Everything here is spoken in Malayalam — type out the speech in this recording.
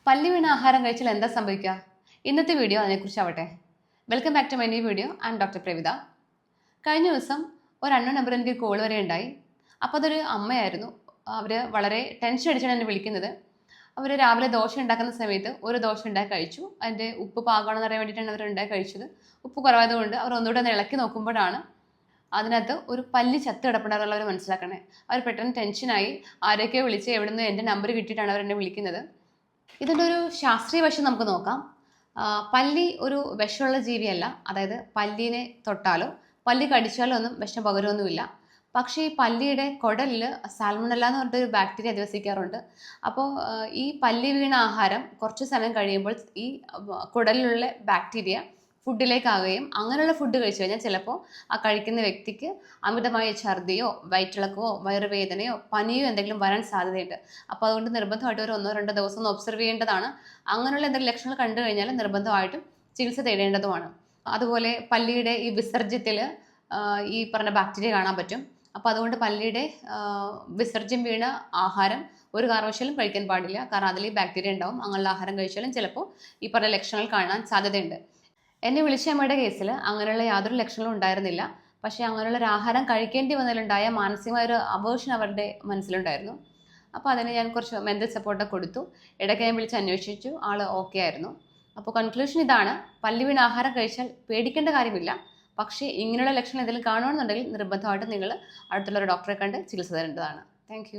പല്ലി വീണ ആഹാരം കഴിച്ചാൽ എന്താ സംഭവിക്കുക? ഇന്നത്തെ വീഡിയോ അതിനെക്കുറിച്ചാവട്ടെ. Welcome back to my new video. I'm doctor Pravitha. കഴിഞ്ഞ ദിവസം ഒരു അൺനോൺ നമ്പർ എനിക്ക് കോൾ വരെ ഉണ്ടായി. അപ്പോൾ അതൊരു അമ്മയായിരുന്നു. അവർ വളരെ ടെൻഷൻ അടിച്ചാണ് എന്നെ വിളിക്കുന്നത്. അവർ രാവിലെ ദോശ ഉണ്ടാക്കുന്ന സമയത്ത് ഒരു ദോശ ഉണ്ടാക്കി കഴിച്ചു. അതിൻ്റെ ഉപ്പ് പാകമാണെന്ന് അറിയാൻ വേണ്ടിയിട്ടാണ് അവർ ഉണ്ടാക്കി കഴിച്ചത്. ഉപ്പ് കുറവായതുകൊണ്ട് അവർ ഒന്നുകൂടെ ഒന്ന് ഇളക്കി നോക്കുമ്പോഴാണ് അതിനകത്ത് ഒരു പല്ലി ചത്ത് കിടപ്പുണ്ടായിരുന്നുള്ളവർ മനസ്സിലാക്കണേ. അവർ പെട്ടെന്ന് ടെൻഷനായി ആരൊക്കെയോ വിളിച്ച് എവിടെ നിന്ന് എൻ്റെ നമ്പർ കിട്ടിയിട്ടാണ് അവർ എന്നെ വിളിക്കുന്നത്. ഇതിൻ്റെ ഒരു ശാസ്ത്രീയ വശം നമുക്ക് നോക്കാം. പല്ലി ഒരു വിഷമുള്ള ജീവിയല്ല. അതായത് പല്ലിനെ തൊട്ടാലോ പല്ലി കടിച്ചാലോ ഒന്നും വിഷം പകരുമൊന്നുമില്ല. പക്ഷേ ഈ പല്ലിയുടെ കുടലിൽ സാൽമണല്ല എന്ന് പറഞ്ഞിട്ടൊരു ബാക്ടീരിയ അധിവസിക്കാറുണ്ട്. അപ്പോൾ ഈ പല്ലി വീണ ആഹാരം കുറച്ച് സമയം കഴിയുമ്പോൾ ഈ കുടലിലുള്ള ബാക്ടീരിയ ഫുഡിലേക്കാവുകയും അങ്ങനെയുള്ള ഫുഡ് കഴിച്ചു കഴിഞ്ഞാൽ ചിലപ്പോൾ ആ കഴിക്കുന്ന വ്യക്തിക്ക് അമിതമായ ഛർദിയോ വയറ്റിളക്കമോ വയറുവേദനയോ പനിയോ എന്തെങ്കിലും വരാൻ സാധ്യതയുണ്ട്. അപ്പോൾ അതുകൊണ്ട് നിർബന്ധമായിട്ട് ഒരു 1-2 ദിവസം ഒന്ന് ഒബ്സർവ് ചെയ്യേണ്ടതാണ്. അങ്ങനെയുള്ള എന്തെങ്കിലും ലക്ഷണങ്ങൾ കണ്ടു കഴിഞ്ഞാൽ നിർബന്ധമായിട്ടും ചികിത്സ തേടേണ്ടതുമാണ്. അതുപോലെ പല്ലിയുടെ ഈ വിസർജ്യത്തിൽ ഈ പറഞ്ഞ ബാക്ടീരിയ കാണാൻ പറ്റും. അപ്പോൾ അതുകൊണ്ട് പല്ലിയുടെ വിസർജ്യം വീണ ആഹാരം ഒരു കാരണവശാലും കഴിക്കാൻ പാടില്ല. കാരണം അതിൽ ഈ ബാക്ടീരിയ ഉണ്ടാവും. അങ്ങനെയുള്ള ആഹാരം കഴിച്ചാലും ചിലപ്പോൾ ഈ പറഞ്ഞ ലക്ഷണങ്ങൾ കാണാൻ സാധ്യതയുണ്ട്. എന്നെ വിളിച്ച അമ്മയുടെ കേസിൽ അങ്ങനെയുള്ള യാതൊരു ലക്ഷണങ്ങളും ഉണ്ടായിരുന്നില്ല. പക്ഷേ അങ്ങനെയുള്ള ഒരു ആഹാരം കഴിക്കേണ്ടി വന്നതിലുണ്ടായ മാനസികമായ ഒരു അവേർഷൻ അവരുടെ മനസ്സിലുണ്ടായിരുന്നു. അപ്പോൾ അതിന് ഞാൻ കുറച്ച് മെൻ്റൽ സപ്പോർട്ടൊക്കെ കൊടുത്തു. ഇടയ്ക്ക് ഞാൻ വിളിച്ച് അന്വേഷിച്ചു. ആൾ ഓക്കെ ആയിരുന്നു. അപ്പോൾ കൺക്ലൂഷൻ ഇതാണ്: പല്ലി വീണ ആഹാരം കഴിച്ചാൽ പേടിക്കേണ്ട കാര്യമില്ല. പക്ഷേ ഇങ്ങനെയുള്ള ലക്ഷണം എന്തെങ്കിലും കാണുകയാണെന്നുണ്ടെങ്കിൽ നിർബന്ധമായിട്ടും നിങ്ങൾ അടുത്തുള്ള ഒരു ഡോക്ടറെ കണ്ട് ചികിത്സ തരേണ്ടതാണ്. താങ്ക്